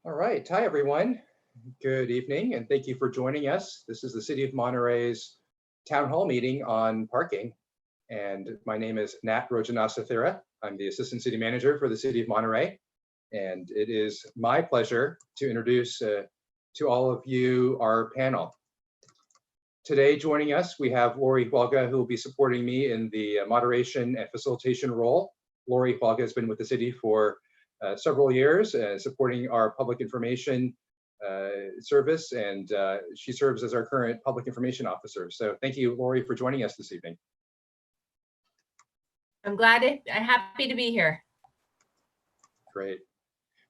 All right, hi everyone. Good evening and thank you for joining us. This is the City of Monterey's Town Hall meeting on parking. And my name is Nat Rojanasathira. I'm the Assistant City Manager for the City of Monterey. And it is my pleasure to introduce to all of you our panel. Today joining us, we have Lori Hualga, who will be supporting me in the moderation and facilitation role. Lori Hualga has been with the city for several years, supporting our public information service, and she serves as our current public information officer. So thank you, Lori, for joining us this evening. I'm happy to be here. Great.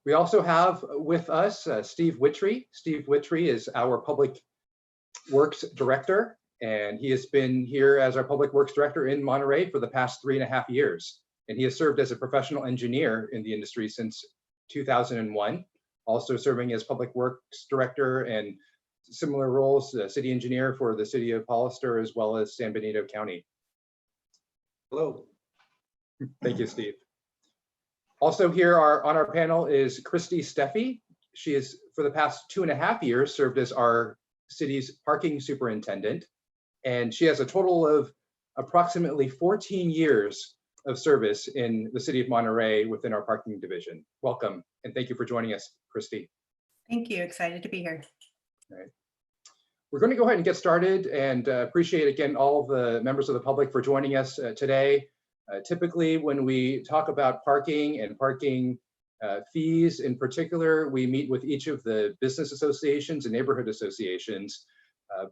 We also have with us Steve Wittry. Steve Wittry is our Public Works Director, and he has been here as our Public Works Director in Monterey for the past 3.5 years. And he has served as a professional engineer in the industry since 2001, also serving as Public Works Director and similar roles, city engineer for the city of Hollister, as well as San Benito County. Hello. Thank you, Steve. Also here on our panel is Cristie Steffy. She has, for the past 2.5 years, served as our city's parking superintendent. And she has a total of approximately 14 years of service in the city of Monterey within our parking division. Welcome, and thank you for joining us, Cristie. Thank you, excited to be here. All right. We're going to go ahead and get started, and appreciate again all of the members of the public for joining us today. Typically when we talk about parking and parking fees in particular, we meet with each of the business associations and neighborhood associations.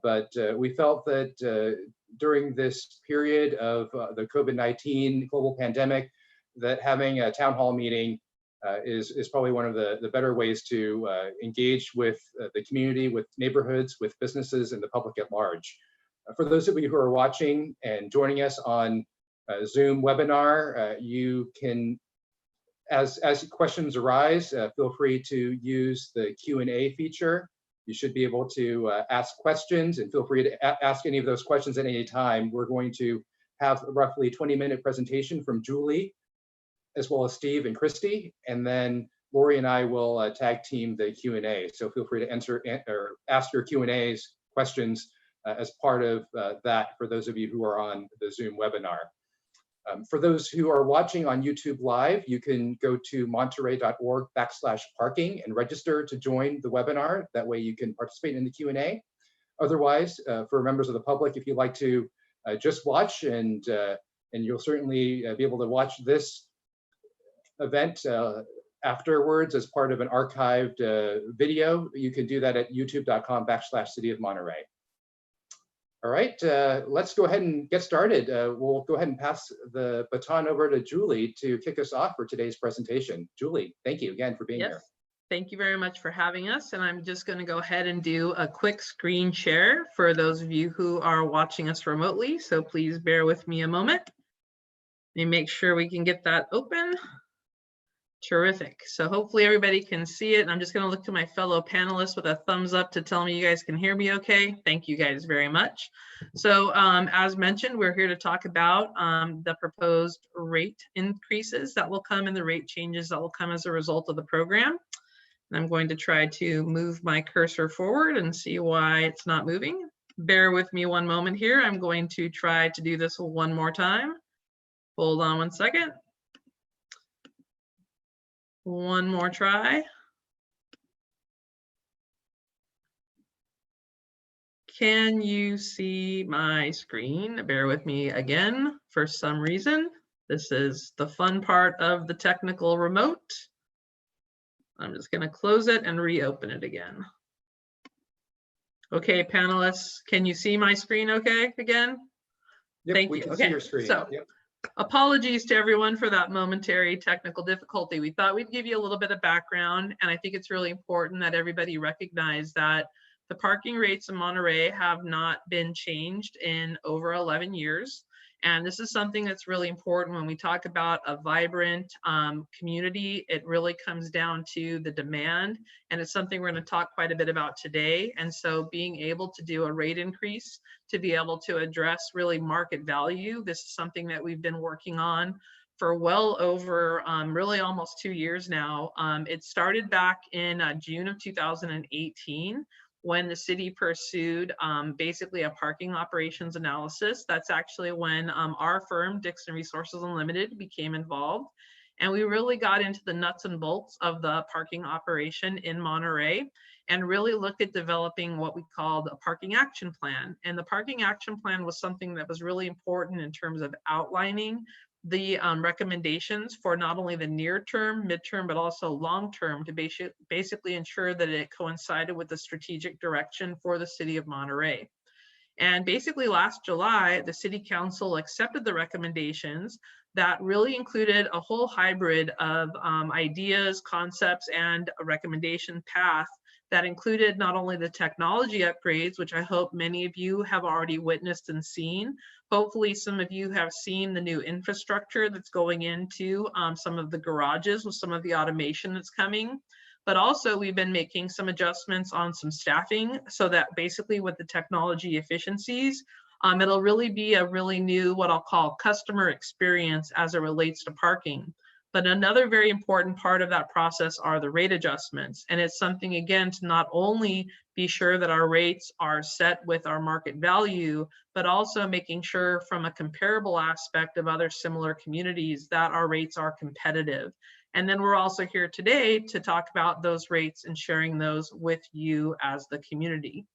But we felt that during this period of the COVID-19 global pandemic, that having a town hall meeting is probably one of the better ways to engage with the community, with neighborhoods, with businesses, and the public at large. For those of you who are watching and joining us on Zoom webinar, you can, as questions arise, feel free to use the Q&A feature. You should be able to ask questions, and feel free to ask any of those questions at any time. We're going to have a roughly 20-minute presentation from Julie, as well as Steve and Cristie, and then Lori and I will tag team the Q&A. So feel free to ask your Q&As, questions as part of that for those of you who are on the Zoom webinar. For those who are watching on YouTube Live, you can go to monterey.org/parking and register to join the webinar. That way you can participate in the Q&A. Otherwise, for members of the public, if you'd like to just watch, and you'll certainly be able to watch this event afterwards as part of an archived video, you can do that at youtube.com/City of Monterey. All right, let's go ahead and get started. We'll go ahead and pass the baton over to Julie to kick us off for today's presentation. Julie, thank you again for being here. Thank you very much for having us. And I'm just going to go ahead and do a quick screen share for those of you who are watching us remotely. So please bear with me a moment. Let me make sure we can get that open. Terrific. So hopefully everybody can see it. I'm just going to look to my fellow panelists with a thumbs up to tell me you guys can hear me okay. Thank you guys very much. So as mentioned, we're here to talk about the proposed rate increases that will come and the rate changes that will come as a result of the program. And I'm going to try to move my cursor forward and see why it's not moving. Bear with me one moment here. I'm going to try to do this one more time. Hold on one second. One more try. Can you see my screen? Bear with me again for some reason. This is the fun part of the technical remote. I'm just going to close it and reopen it again. Okay, panelists, can you see my screen okay again? Yep, Thank we you. can Okay, see your screen. So yep. Apologies to everyone for that momentary technical difficulty. We thought we'd give you a little bit of background, and I think it's really important that everybody recognize that the parking rates in Monterey have not been changed in over 11 years. And this is something that's really important when we talk about a vibrant community. It really comes down to the demand, and it's something we're going to talk quite a bit about today. And so being able to do a rate increase to be able to address really market value, this is something that we've been working on for well over really almost 2 years now. It started back in June of 2018 when the city pursued basically a parking operations analysis. That's actually when our firm, Dixon Resources Unlimited, became involved. And we really got into the nuts and bolts of the parking operation in Monterey and really looked at developing what we called a parking action plan. And the parking action plan was something that was really important in terms of outlining the recommendations for not only the near term, midterm, but also long term to basically ensure that it coincided with the strategic direction for the city of Monterey. And basically last July, the city council accepted the recommendations that really included a whole hybrid of ideas, concepts, and a recommendation path that included not only the technology upgrades, which I hope many of you have already witnessed and seen. Hopefully some of you have seen the new infrastructure that's going into some of the garages with some of the automation that's coming. But also we've been making some adjustments on some staffing so that basically with the technology efficiencies, it'll really be a really new, what I'll call customer experience as it relates to parking. But another very important part of that process are the rate adjustments. And it's something, again, to not only be sure that our rates are set with our market value, but also making sure from a comparable aspect of other similar communities that our rates are competitive. And then we're also here today to talk about those rates and sharing those with you as the community.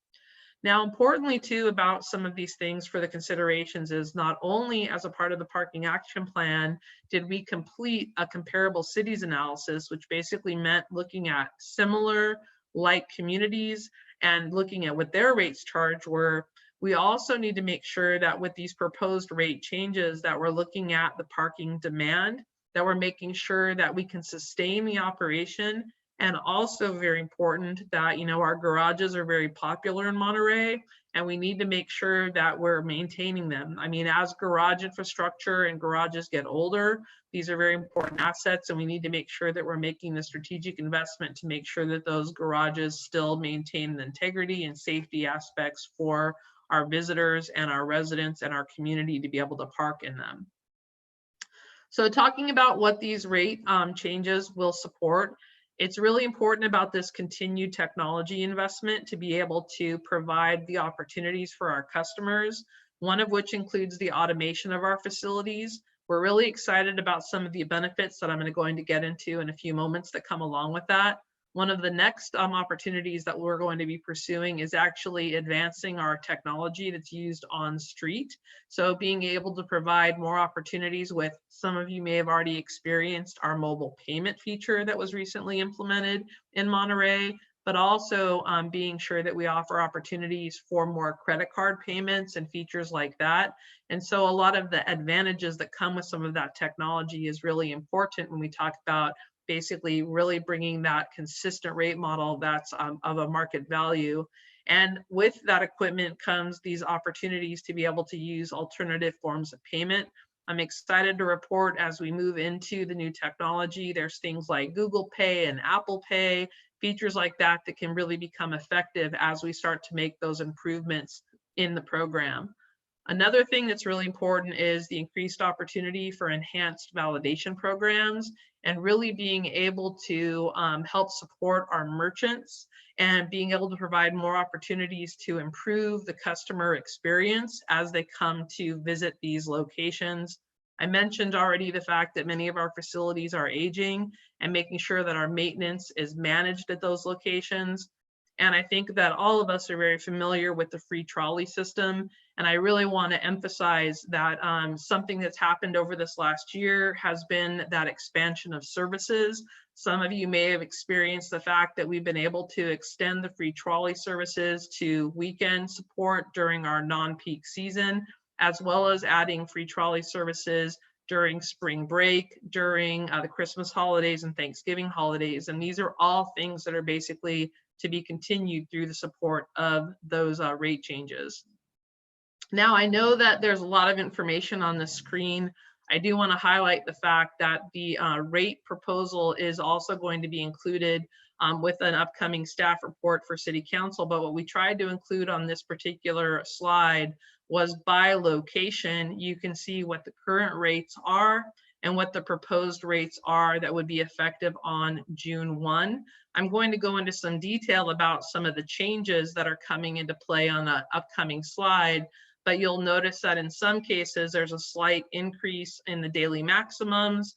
Now, importantly too, about some of these things for the considerations is not only as a part of the parking action plan, did we complete a comparable cities analysis, which basically meant looking at similar like communities and looking at what their rates charged were. We also need to make sure that with these proposed rate changes that we're looking at the parking demand, that we're making sure that we can sustain the operation. And also very important that, you know, our garages are very popular in Monterey and we need to make sure that we're maintaining them. I mean, as garage infrastructure and garages get older, these are very important assets and we need to make sure that we're making the strategic investment to make sure that those garages still maintain the integrity and safety aspects for our visitors and our residents and our community to be able to park in them. So talking about what these rate changes will support, it's really important about this continued technology investment to be able to provide the opportunities for our customers, one of which includes the automation of our facilities. We're really excited about some of the benefits that I'm going to get into in a few moments that come along with that. One of the next opportunities that we're going to be pursuing is actually advancing our technology that's used on street. So being able to provide more opportunities with, some of you may have already experienced our mobile payment feature that was recently implemented in Monterey, but also being sure that we offer opportunities for more credit card payments and features like that. And so a lot of the advantages that come with some of that technology is really important when we talk about basically really bringing that consistent rate model that's of a market value. And with that equipment comes these opportunities to be able to use alternative forms of payment. I'm excited to report as we move into the new technology, there's things like Google Pay and Apple Pay, features like that that can really become effective as we start to make those improvements in the program. Another thing that's really important is the increased opportunity for enhanced validation programs and really being able to help support our merchants and being able to provide more opportunities to improve the customer experience as they come to visit these locations. I mentioned already the fact that many of our facilities are aging and making sure that our maintenance is managed at those locations. And I think that all of us are very familiar with the free trolley system. And I really want to emphasize that something that's happened over this last year has been that expansion of services. Some of you may have experienced the fact that we've been able to extend the free trolley services to weekend support during our non-peak season, as well as adding free trolley services during spring break, during the Christmas holidays and Thanksgiving holidays. And these are all things that are basically to be continued through the support of those rate changes. Now, I know that there's a lot of information on the screen. I do want to highlight the fact that the rate proposal is also going to be included with an upcoming staff report for City Council. But what we tried to include on this particular slide was by location. You can see what the current rates are and what the proposed rates are that would be effective on June 1. I'm going to go into some detail about some of the changes that are coming into play on the upcoming slide, but you'll notice that in some cases there's a slight increase in the daily maximums.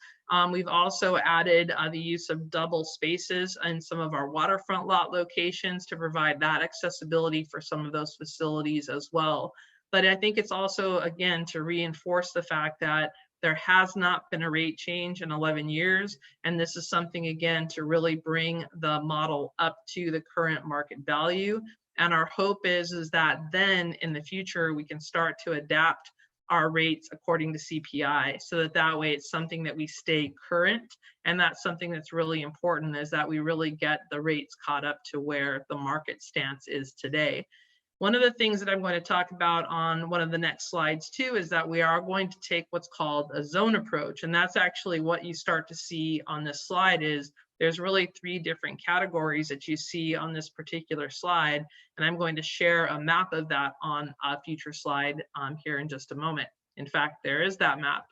We've also added the use of double spaces in some of our waterfront lot locations to provide that accessibility for some of those facilities as well. But I think it's also, again, to reinforce the fact that there has not been a rate change in 11 years. And this is something, again, to really bring the model up to the current market value. And our hope is that then in the future, we can start to adapt our rates according to CPI, so that way it's something that we stay current. And that's something that's really important, is that we really get the rates caught up to where the market stance is today. One of the things that I'm going to talk about on one of the next slides too is that we are going to take what's called a zone approach. And that's actually what you start to see on this slide. Is there's really 3 different categories that you see on this particular slide. And I'm going to share a map of that on a future slide here in just a moment. In fact, there is that map.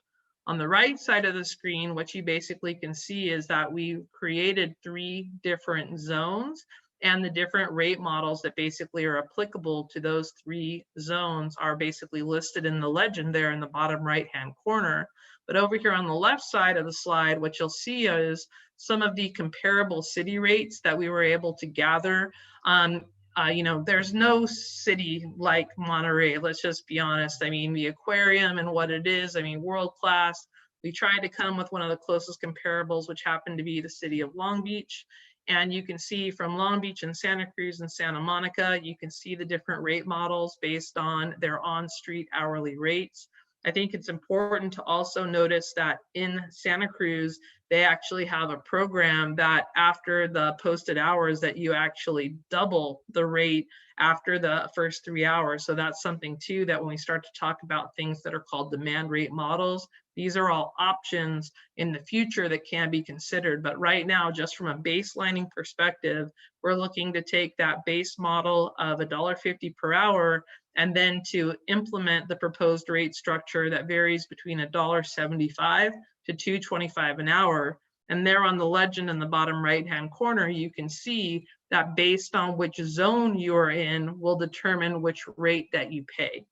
On the right side of the screen, what you basically can see is that we created 3 different zones, and the different rate models that basically are applicable to those 3 zones are basically listed in the legend there in the bottom right-hand corner. But over here on the left side of the slide, what you'll see is some of the comparable city rates that we were able to gather. You know, there's no city like Monterey, let's just be honest. I mean, the aquarium and what it is, I mean, world class. We tried to come with one of the closest comparables, which happened to be the city of Long Beach. And you can see from Long Beach and Santa Cruz and Santa Monica, you can see the different rate models based on their on-street hourly rates. I think it's important to also notice that in Santa Cruz, they actually have a program that after the posted hours that you actually double the rate after the first 3 hours. So that's something too, that when we start to talk about things that are called demand rate models, these are all options in the future that can be considered. But right now, just from a baselining perspective, we're looking to take that base model of $1.50 per hour and then to implement the proposed rate structure that varies between $1.75 to $2.25 an hour. And there on the legend in the bottom right-hand corner, you can see that based on which zone you're in will determine which rate that you pay.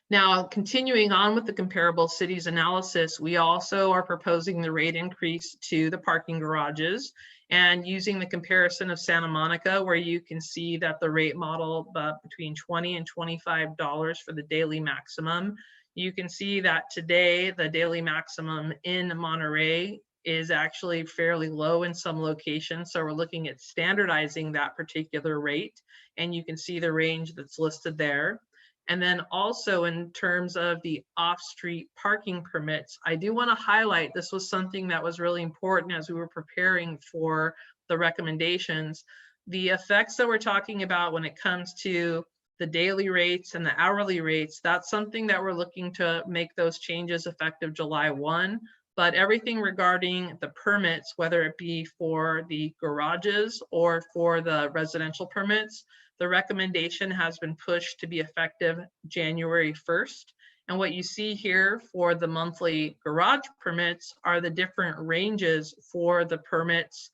Now, continuing on with the comparable cities analysis, we also are proposing the rate increase to the parking garages, and using the comparison of Santa Monica, where you can see that the rate model between $20 and $25 for the daily maximum. You can see that today the daily maximum in Monterey is actually fairly low in some locations. So we're looking at standardizing that particular rate, and you can see the range that's listed there. And then also in terms of the off-street parking permits, I do want to highlight this was something that was really important as we were preparing for the recommendations. The effects that we're talking about when it comes to the daily rates and the hourly rates, that's something that we're looking to make those changes effective July 1. But everything regarding the permits, whether it be for the garages or for the residential permits, the recommendation has been pushed to be effective January 1st. And what you see here for the monthly garage permits are the different ranges for the permits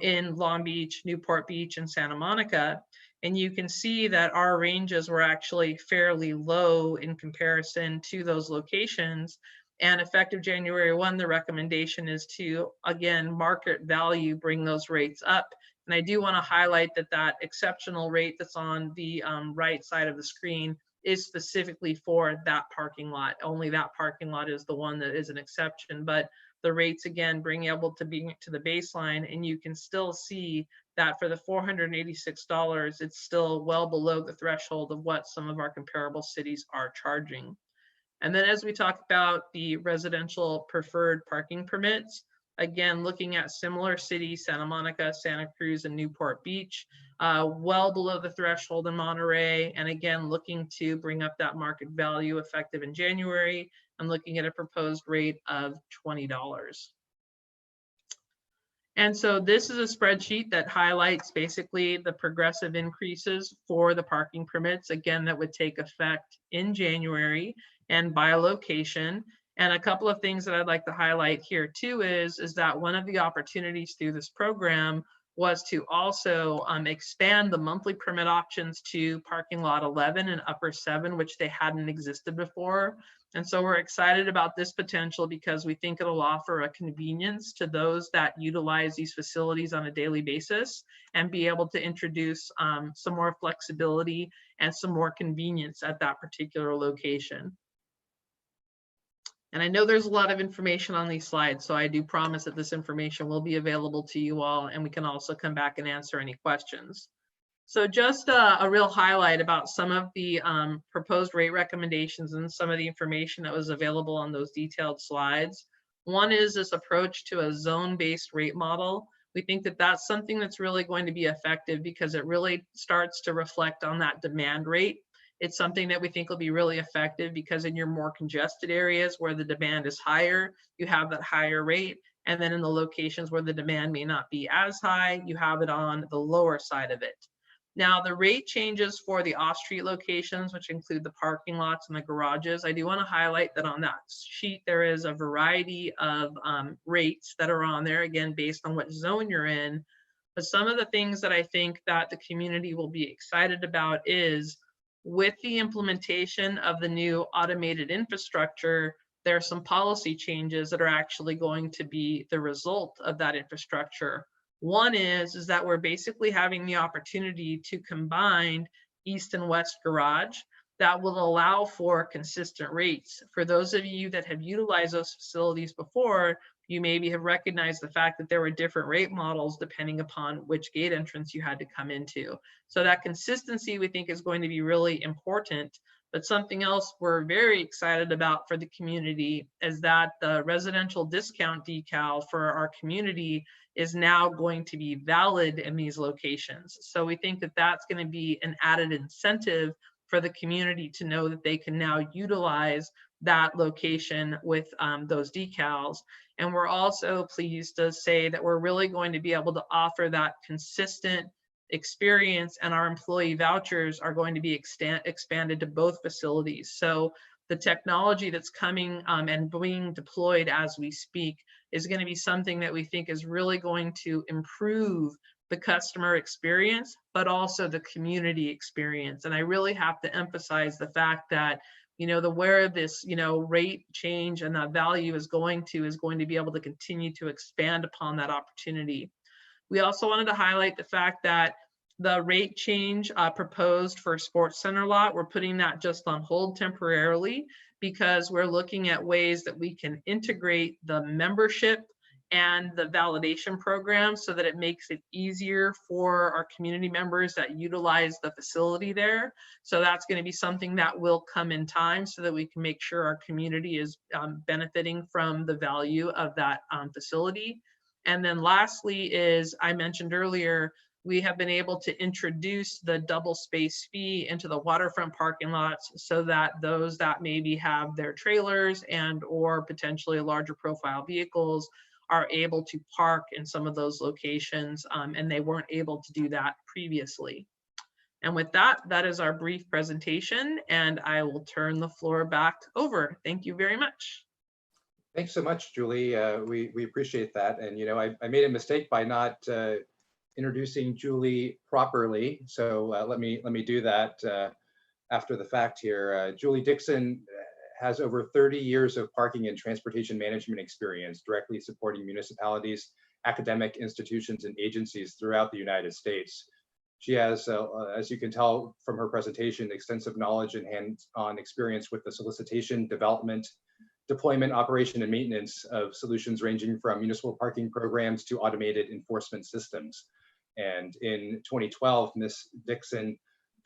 in Long Beach, Newport Beach, and Santa Monica. And you can see that our ranges were actually fairly low in comparison to those locations. And effective January 1, the recommendation is to, again, market value, bring those rates up. And I do want to highlight that that exceptional rate that's on the right side of the screen is specifically for that parking lot. Only that parking lot is the one that is an exception, but the rates, again, bring able to be to the baseline, and you can still see that for the $486, it's still well below the threshold of what some of our comparable cities are charging. And then as we talk about the residential preferred parking permits, again, looking at similar cities, Santa Monica, Santa Cruz, and Newport Beach, well below the threshold in Monterey. And again, looking to bring up that market value effective in January. I'm looking at a proposed rate of $20. And so this is a spreadsheet that highlights basically the progressive increases for the parking permits, again, that would take effect in January and by location. And a couple of things that I'd like to highlight here too is that one of the opportunities through this program was to also expand the monthly permit options to parking lot 11 and upper 7, which they hadn't existed before. And so we're excited about this potential because we think it'll offer a convenience to those that utilize these facilities on a daily basis and be able to introduce some more flexibility and some more convenience at that particular location. And I know there's a lot of information on these slides, so I do promise that this information will be available to you all, and we can also come back and answer any questions. So just a real highlight about some of the proposed rate recommendations and some of the information that was available on those detailed slides. One is this approach to a zone-based rate model. We think that that's something that's really going to be effective because it really starts to reflect on that demand rate. It's something that we think will be really effective because in your more congested areas where the demand is higher, you have that higher rate. And then in the locations where the demand may not be as high, you have it on the lower side of it. Now, the rate changes for the off-street locations, which include the parking lots and the garages, I do want to highlight that on that sheet, there is a variety of rates that are on there, again, based on what zone you're in. But some of the things that I think that the community will be excited about is with the implementation of the new automated infrastructure, there are some policy changes that are actually going to be the result of that infrastructure. One is that we're basically having the opportunity to combine east and west garage that will allow for consistent rates. For those of you that have utilized those facilities before, you maybe have recognized the fact that there were different rate models depending upon which gate entrance you had to come into. So that consistency we think is going to be really important. But something else we're very excited about for the community is that the residential discount decal for our community is now going to be valid in these locations. So we think that that's going to be an added incentive for the community to know that they can now utilize that location with those decals. And we're also pleased to say that we're really going to be able to offer that consistent experience, and our employee vouchers are going to be expanded to both facilities. So the technology that's coming and being deployed as we speak is going to be something that we think is really going to improve the customer experience, but also the community experience. And I really have to emphasize the fact that, you know, where this, you know, rate change and that value is going to be able to continue to expand upon that opportunity. We also wanted to highlight the fact that the rate change proposed for Sports Center lot, we're putting that just on hold temporarily because we're looking at ways that we can integrate the membership and the validation program so that it makes it easier for our community members that utilize the facility there. So that's going to be something that will come in time so that we can make sure our community is benefiting from the value of that facility. And then lastly is, I mentioned earlier, we have been able to introduce the double space fee into the waterfront parking lots so that those that maybe have their trailers and or potentially larger profile vehicles are able to park in some of those locations, and they weren't able to do that previously. And with that, that is our brief presentation, and I will turn the floor back over. Thank you very much. Thanks so much, Julie. We appreciate that. And, you know, I made a mistake by not introducing Julie properly. So let me do that after the fact here. Julie Dixon has over 30 years of parking and transportation management experience, directly supporting municipalities, academic institutions, and agencies throughout the United States. She has, as you can tell from her presentation, extensive knowledge and hands-on experience with the solicitation, development, deployment, operation, and maintenance of solutions ranging from municipal parking programs to automated enforcement systems. And in 2012, Ms. Dixon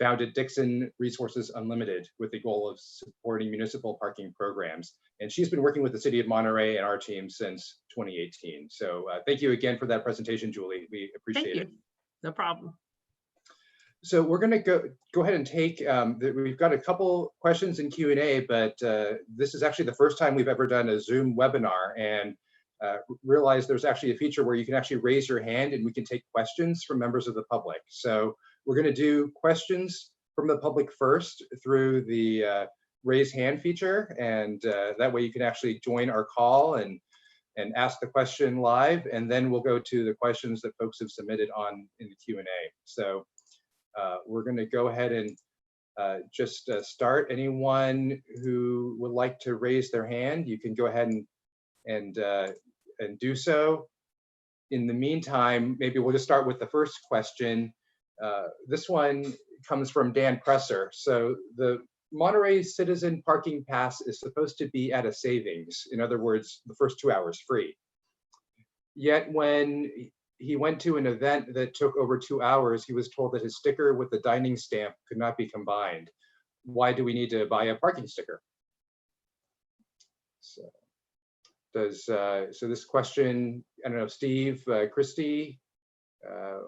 founded Dixon Resources Unlimited with the goal of supporting municipal parking programs. And she's been working with the city of Monterey and our team since 2018. So thank you again for that presentation, Julie. We appreciate it. No problem. So we're going to go ahead and take, we've got a couple questions in Q&A, but this is actually the first time we've ever done a Zoom webinar, and realize there's actually a feature where you can actually raise your hand and we can take questions from members of the public. So we're going to do questions from the public first through the raise hand feature, and that way you can actually join our call and ask the question live, and then we'll go to the questions that folks have submitted in the Q&A. So we're going to go ahead and just start. Anyone who would like to raise their hand, you can go ahead and do so. In the meantime, maybe we'll just start with the first question. This one comes from Dan Presser. So the Monterey Citizen Parking Pass is supposed to be at a savings. In other words, the first 2 hours free. Yet when he went to an event that took over 2 hours, he was told that his sticker with the dining stamp could not be combined. Why do we need to buy a parking sticker? So this question, I don't know, Steve, Cristie,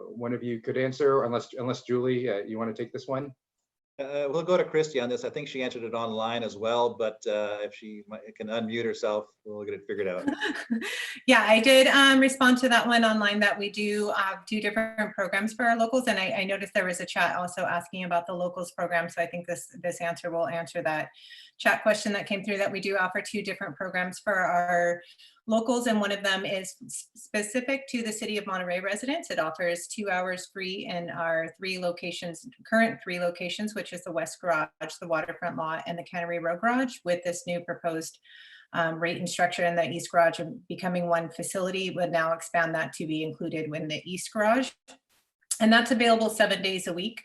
one of you could answer, unless Julie, you want to take this one? We'll go to Cristie on this. I think she answered it online as well, but if she can unmute herself, we'll get it figured out. Yeah, I did respond to that one online, that we do different programs for our locals. And I noticed there was a chat also asking about the locals program. So I think this answer will answer that chat question that came through, that we do offer 2 different programs for our locals, and one of them is specific to the City of Monterey residents. It offers 2 hours free in our 3 locations, current 3 locations, which is the West Garage, the Waterfront Lot, and the Cannery Row Garage. With this new proposed rate and structure in the East Garage becoming one facility, would now expand that to be included in the East Garage. And that's available 7 days a week.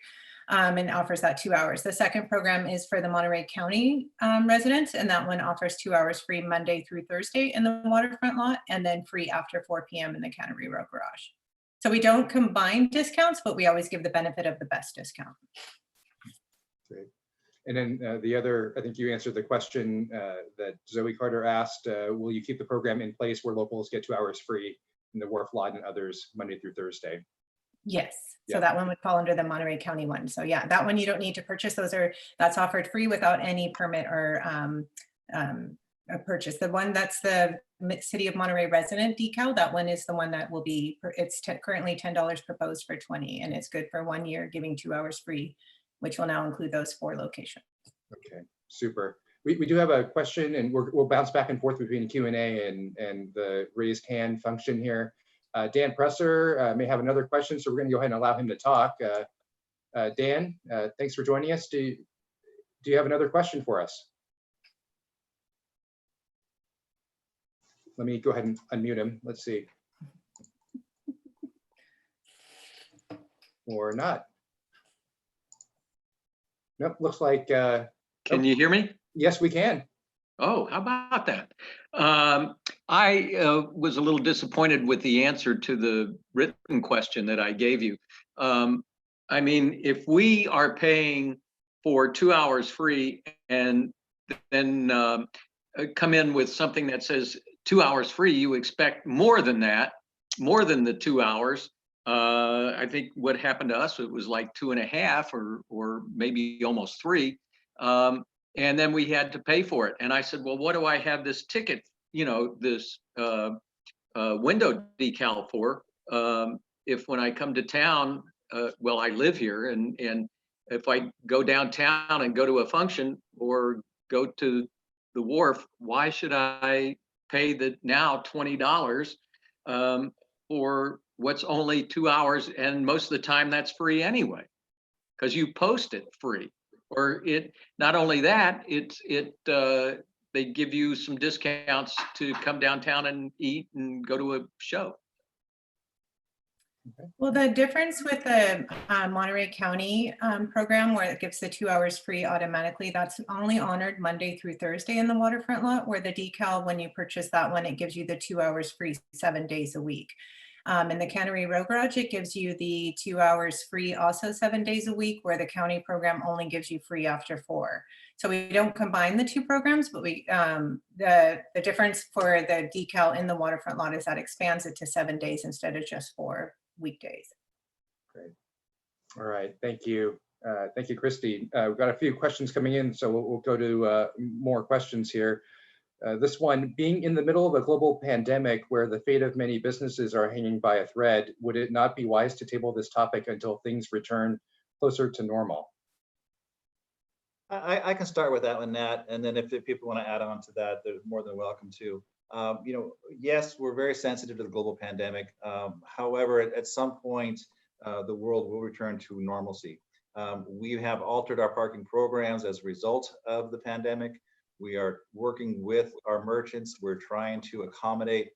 And offers that 2 hours. The second program is for the Monterey County residents, and that one offers 2 hours free Monday through Thursday in the Waterfront Lot, and then free after 4 p.m. in the Cannery Row Garage. So we don't combine discounts, but we always give the benefit of the best discount. Great. And then the other, I think you answered the question that Zoe Carter asked, will you keep the program in place where locals get 2 hours free in the Wharf Lot and others Monday through Thursday? Yes. So Yeah. that one would fall under the Monterey County one. So yeah, that one you don't need to purchase. That's offered free without any permit or a purchase. The one that's the City of Monterey resident decal, that one is the one that will be, it's currently $10 proposed for 20, and it's good for 1 year, giving 2 hours free, which will now include those 4 locations. Okay, super. We do have a question, and we'll bounce back and forth between Q&A and the raised hand function here. Dan Presser may have another question, so we're going to go ahead and allow him to talk. Dan, thanks for joining us. Do you have another question for us? Let me go ahead and unmute him. Let's see. Or not. Nope, looks like. Can you hear me? Yes, we can. Oh, how about that? I was a little disappointed with the answer to the written question that I gave you. I mean, if we are paying for 2 hours free and then come in with something that says 2 hours free, you expect more than that, more than the 2 hours. I think what happened to us, it was like 2.5 or maybe almost 3. And then we had to pay for it. And I said, well, what do I have this ticket, you know, this window decal for? If when I come to town, well, I live here, and if I go downtown and go to a function or go to the wharf, why should I pay the now $20 for what's only 2 hours? And most of the time that's free anyway, because you post it free. Or it, not only that, they give you some discounts to come downtown and eat and go to a show. Well, the difference with the Monterey County program, where it gives the 2 hours free automatically, that's only honored Monday through Thursday in the Waterfront Lot, where the decal, when you purchase that one, it gives you the 2 hours free 7 days a week. In the Cannery Row Garage, it gives you the 2 hours free also 7 days a week, where the county program only gives you free after 4. So we don't combine the 2 programs, but we the difference for the decal in the Waterfront Lot is that expands it to 7 days instead of just 4 weekdays. Great. All right, thank you. Thank you, Cristie. We've got a few questions coming in, so we'll go to more questions here. This one, being in the middle of a global pandemic where the fate of many businesses are hanging by a thread, would it not be wise to table this topic until things return closer to normal? I can start with that one, Nat, and then if people want to add on to that, they're more than welcome to. Yes, we're very sensitive to the global pandemic. However, at some point, the world will return to normalcy. We have altered our parking programs as a result of the pandemic. We are working with our merchants. We're trying to accommodate,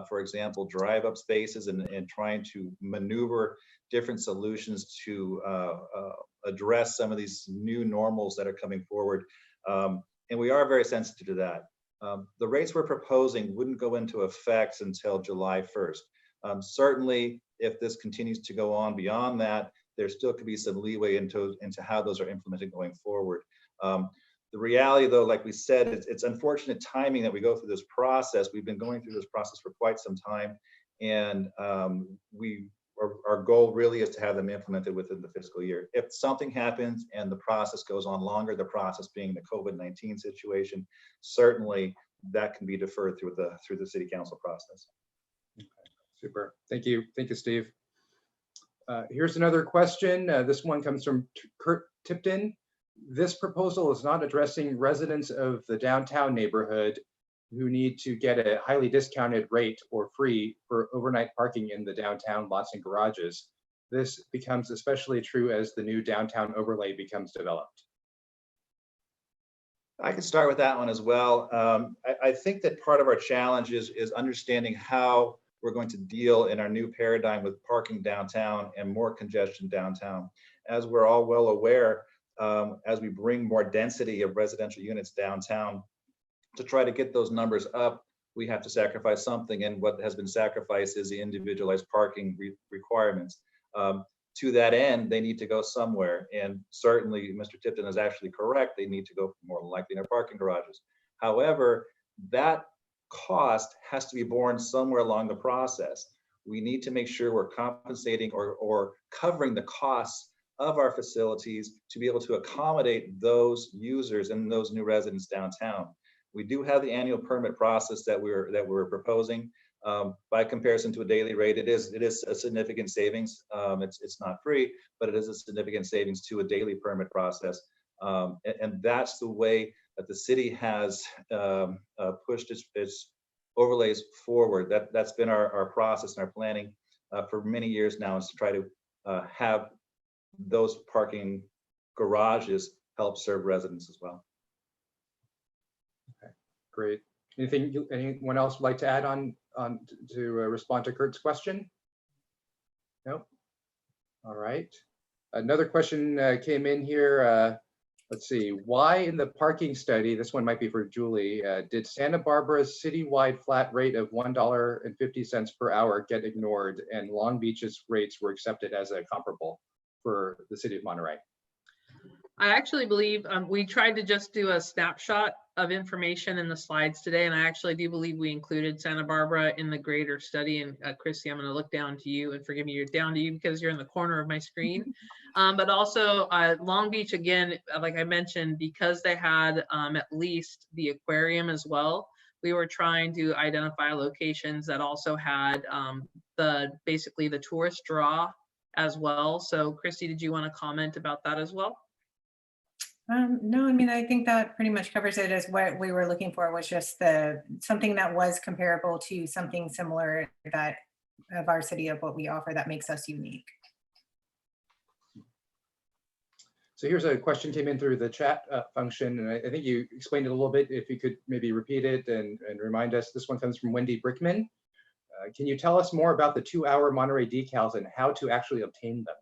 for example, drive-up spaces and trying to maneuver different solutions to address some of these new normals that are coming forward. And we are very sensitive to that. The rates we're proposing wouldn't go into effect until July 1st. Certainly, if this continues to go on beyond that, there still could be some leeway into how those are implemented going forward. The reality, though, like we said, it's unfortunate timing that we go through this process. We've been going through this process for quite some time, and our goal really is to have them implemented within the fiscal year. If something happens and the process goes on longer, the process being the COVID-19 situation, certainly that can be deferred through the city council process. Okay, super. Thank you, Steve. Here's another question. This one comes from Kurt Tipton. This proposal is not addressing residents of the downtown neighborhood who need to get a highly discounted rate or free for overnight parking in the downtown lots and garages. This becomes especially true as the new downtown overlay becomes developed. I can start with that one as well. I think that part of our challenge is understanding how we're going to deal in our new paradigm with parking downtown and more congestion downtown. As we're all well aware, as we bring more density of residential units downtown, to try to get those numbers up, we have to sacrifice something, and what has been sacrificed is the individualized parking requirements. To that end, they need to go somewhere, and certainly Mr. Tipton is actually correct. They need to go more likely in our parking garages. However, that cost has to be borne somewhere along the process. We need to make sure we're compensating or covering the costs of our facilities to be able to accommodate those users and those new residents downtown. We do have the annual permit process that we're proposing. By comparison to a daily rate, it is a significant savings. It's not free, but it is a significant savings to a daily permit process. And that's the way that the city has pushed its overlays forward. That's been our process and our planning for many years now, is to try to have those parking garages help serve residents as well. Okay, great. Anyone else would like to add on to respond to Kurt's question? No? All right. Another question came in here. Let's see. Why in the parking study, this one might be for Julie, did Santa Barbara's citywide flat rate of $1.50 per hour get ignored and Long Beach's rates were accepted as a comparable for the city of Monterey? I actually believe we tried to just do a snapshot of information in the slides today, and I actually do believe we included Santa Barbara in the greater study. And Cristie, I'm going to look down to you, and forgive me, you're down to you because you're in the corner of my screen. But also Long Beach, again, like I mentioned, because they had at least the aquarium as well, we were trying to identify locations that also had basically the tourist draw as well. So Cristie, did you want to comment about that as well? No, I mean, I think that pretty much covers it. As what we were looking for was just something that was comparable to something similar that of our city, of what we offer that makes us unique. So here's a question came in through the chat function, and I think you explained it a little bit. If you could maybe repeat it and remind us. This one comes from Wendy Brickman. Can you tell us more about the 2-hour Monterey decals and how to actually obtain them?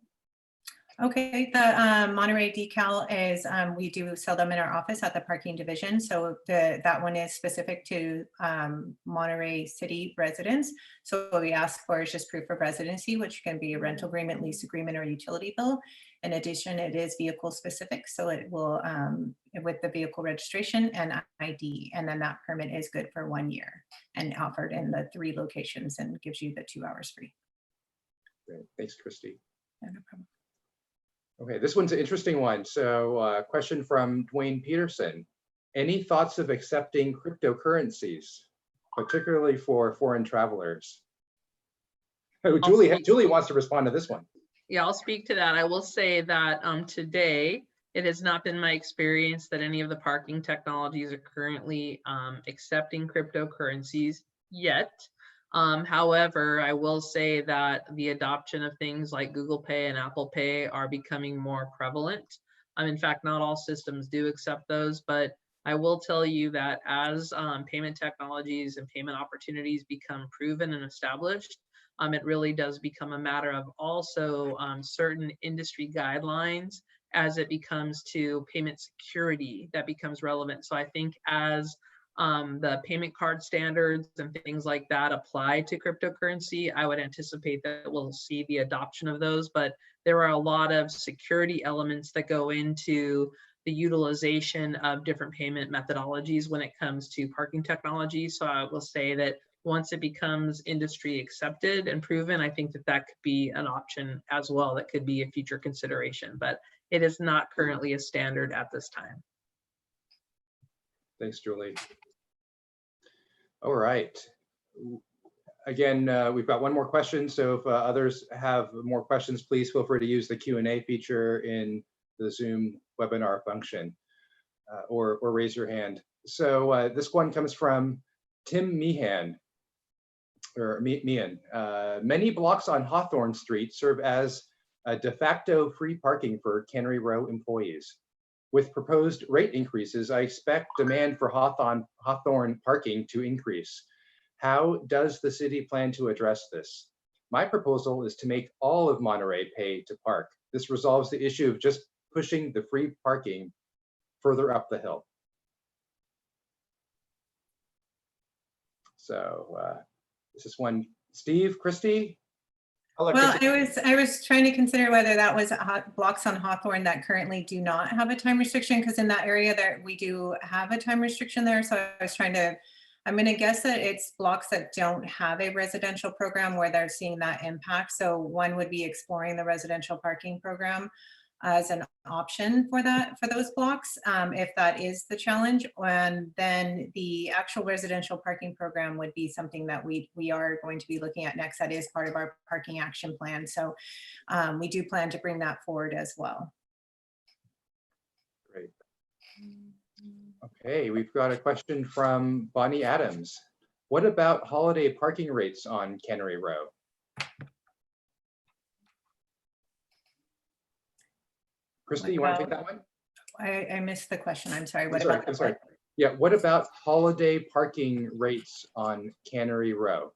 Okay, the Monterey decal is, we do sell them in our office at the parking division. So that one is specific to Monterey city residents. So what we ask for is just proof of residency, which can be a rental agreement, lease agreement, or utility bill. In addition, it is vehicle specific. So it will, with the vehicle registration and ID, and then that permit is good for 1 year and offered in the 3 locations and gives you the 2 hours free. Great, thanks, Cristie. Yeah, no problem. Okay, this one's an interesting one. So question from Dwayne Peterson. Any thoughts of accepting cryptocurrencies, particularly for foreign travelers? Oh, Julie wants to respond to this one. Yeah, I'll speak to that. I will say that today It has not been my experience that any of the parking technologies are currently accepting cryptocurrencies yet. However, I will say that the adoption of things like Google Pay and Apple Pay are becoming more prevalent. In fact, not all systems do accept those, but I will tell you that as payment technologies and payment opportunities become proven and established, it really does become a matter of also certain industry guidelines as it becomes to payment security that becomes relevant. So I think as the payment card standards and things like that apply to cryptocurrency, I would anticipate that we'll see the adoption of those. But there are a lot of security elements that go into the utilization of different payment methodologies when it comes to parking technology. So I will say that once it becomes industry accepted and proven, I think that that could be an option as well. That could be a future consideration, but it is not currently a standard at this time. Thanks, Julie. All right. Again, we've got one more question. So if others have more questions, please feel free to use the Q&A feature in the Zoom webinar function or raise your hand. So this one comes from Tim Meehan. Many blocks on Hawthorne Street serve as a de facto free parking for Cannery Row employees. With proposed rate increases, I expect demand for Hawthorne parking to increase. How does the city plan to address this? My proposal is to make all of Monterey pay to park. This resolves the issue of just pushing the free parking further up the hill. So this is one, Steve, Cristie? Well, I was trying to consider whether that was blocks on Hawthorne that currently do not have a time restriction, because in that area there we do have a time restriction there. So I was trying to, I'm going to guess that it's blocks that don't have a residential program where they're seeing that impact. So one would be exploring the residential parking program as an option for that, for those blocks, if that is the challenge. And then the actual residential parking program would be something that we are going to be looking at next. That is part of our parking action plan. So we do plan to bring that forward as well. Great. Okay, we've got a question from Bonnie Adams. What about holiday parking rates on Cannery Row? Cristie, you want to take that one? I missed the question. I'm sorry. I'm sorry. Yeah, what about holiday parking rates on Cannery Row?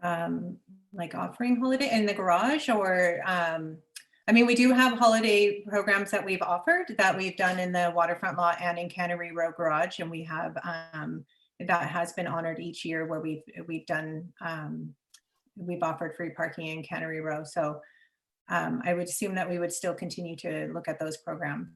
Like offering holiday in the garage, or I mean, we do have holiday programs that we've offered, that we've done in the Waterfront Lot and in Cannery Row Garage, and we have that has been honored each year where we've done we've offered free parking in Cannery Row. So I would assume that we would still continue to look at those programs.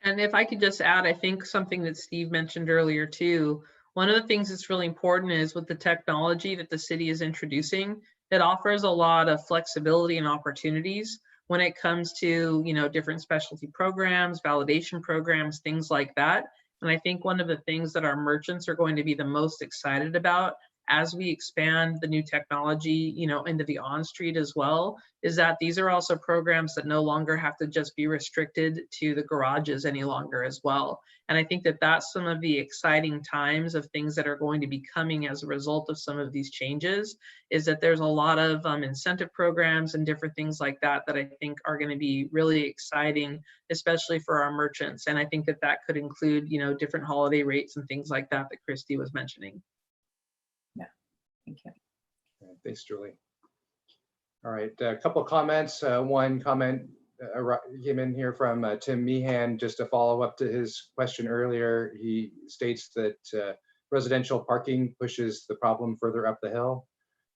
And if I could just add, I think something that Steve mentioned earlier too, one of the things that's really important is with the technology that the city is introducing, it offers a lot of flexibility and opportunities when it comes to, you know, different specialty programs, validation programs, things like that. And I think one of the things that our merchants are going to be the most excited about as we expand the new technology, you know, into the on-street as well, is that these are also programs that no longer have to just be restricted to the garages any longer as well. And I think that that's some of the exciting times of things that are going to be coming as a result of some of these changes, is that there's a lot of incentive programs and different things like that that I think are going to be really exciting, especially for our merchants. And I think that that could include, you know, different holiday rates and things like that that Cristie was mentioning. Thank you. Thanks, Julie. All right, a couple of comments. One comment came in here from Tim Meehan, just to follow up to his question earlier. He states that residential parking pushes the problem further up the hill.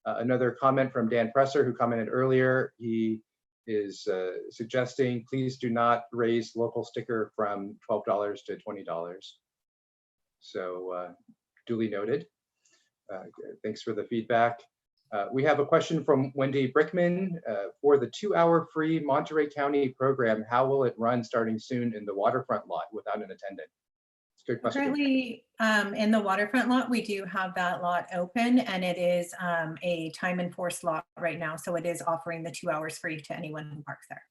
Another comment from Dan Presser, who commented earlier. He is suggesting, please do not raise local sticker from $12 to $20. So duly noted. Thanks for the feedback. We have a question from Wendy Brickman. For the 2-hour free Monterey County program, how will it run starting soon in the Waterfront Lot without an attendant? It's a good question. Currently, in the Waterfront Lot, we do have that lot open, and it is a time enforced lot right now. So it is offering the 2 hours free to anyone who parks there.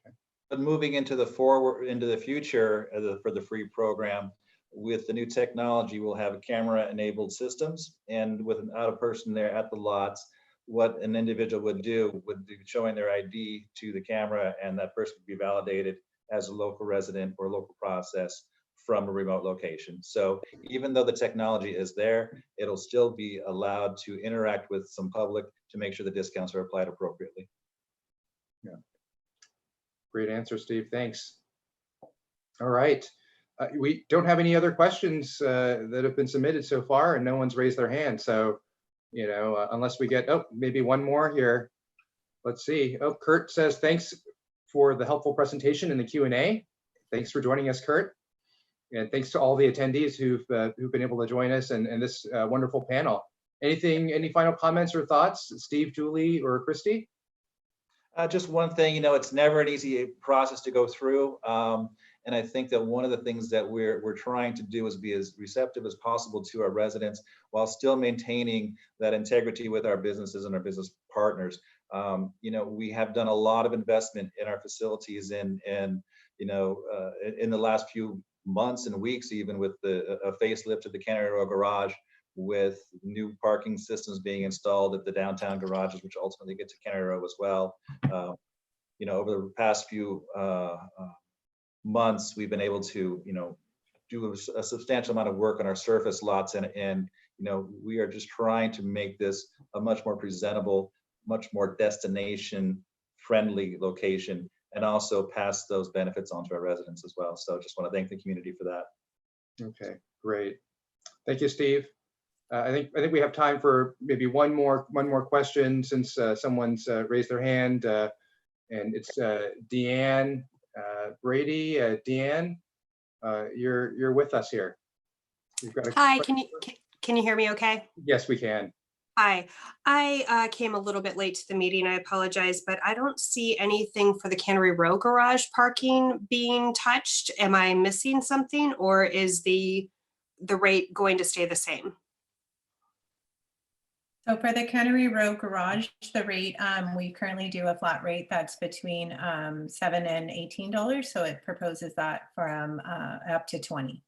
Okay. But moving into the future for the free program, with the new technology, we'll have camera-enabled systems, and without a person there at the lots, what an individual would do would be showing their ID to the camera, and that person would be validated as a local resident or local process from a remote location. So even though the technology is there, it'll still be allowed to interact with some public to make sure the discounts are applied appropriately. Yeah. Great answer, Steve. Thanks. All right. We don't have any other questions that have been submitted so far, and no one's raised their hand. So, you know, unless we get, oh, maybe one more here. Let's see. Oh, Kurt says, thanks for the helpful presentation in the Q&A. Thanks for joining us, Kurt. And thanks to all the attendees who've been able to join us and this wonderful panel. Any final comments or thoughts, Steve, Julie, or Cristie? Just one thing, you know, it's never an easy process to go through. And I think that one of the things that we're trying to do is be as receptive as possible to our residents while still maintaining that integrity with our businesses and our business partners. You know, we have done a lot of investment in our facilities and you know, in the last few months and weeks, even with a facelift of the Cannery Row garage, with new parking systems being installed at the downtown garages, which ultimately get to Cannery Row as well. You know, over the past few months, we've been able to, you know, do a substantial amount of work on our surface lots, and you know, we are just trying to make this a much more presentable, much more destination-friendly location, and also pass those benefits on to our residents as well. So just want to thank the community for that. Okay, great. Thank you, Steve. I think we have time for maybe one more question, since someone's raised their hand, and it's Deanne Brady. Deanne, you're with us here. Hi, can you hear me okay? Yes, we can. Hi, I came a little bit late to the meeting. I apologize, but I don't see anything for the Cannery Row garage parking being touched. Am I missing something, or is the rate going to stay the same? So for the Cannery Row garage, the rate, we currently do a flat rate that's between $7 and $18. So it proposes that from up to 20.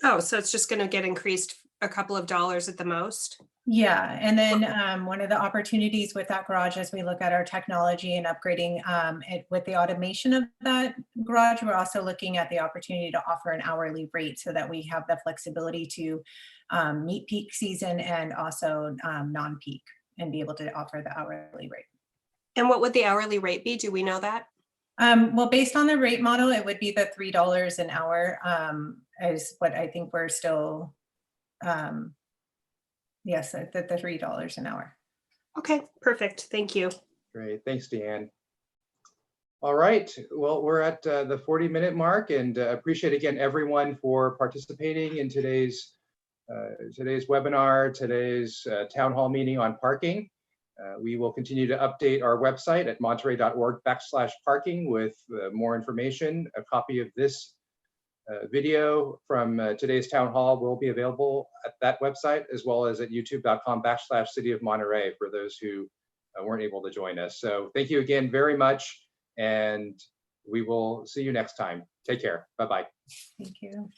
Oh, so it's just going to get increased a couple of dollars at the most? Yeah, and then one of the opportunities with that garage, as we look at our technology and upgrading it with the automation of that garage, we're also looking at the opportunity to offer an hourly rate so that we have the flexibility to meet peak season and also non-peak, and be able to offer the hourly rate. And what would the hourly rate be? Do we know that? Well, based on the rate model, it would be the $3 an hour is what I think we're still, yes, the $3 an hour. Okay, perfect. Thank you. Great, thanks, Deanne. All right, well, we're at the 40-minute mark, and appreciate again everyone for participating in today's webinar, today's town hall meeting on parking. We will continue to update our website at monterey.org/parking with more information. A copy of this video from today's town hall will be available at that website, as well as at youtube.com/City of Monterey for those who weren't able to join us. So thank you again very much, and we will see you next time. Take care. Bye-bye. Thank you.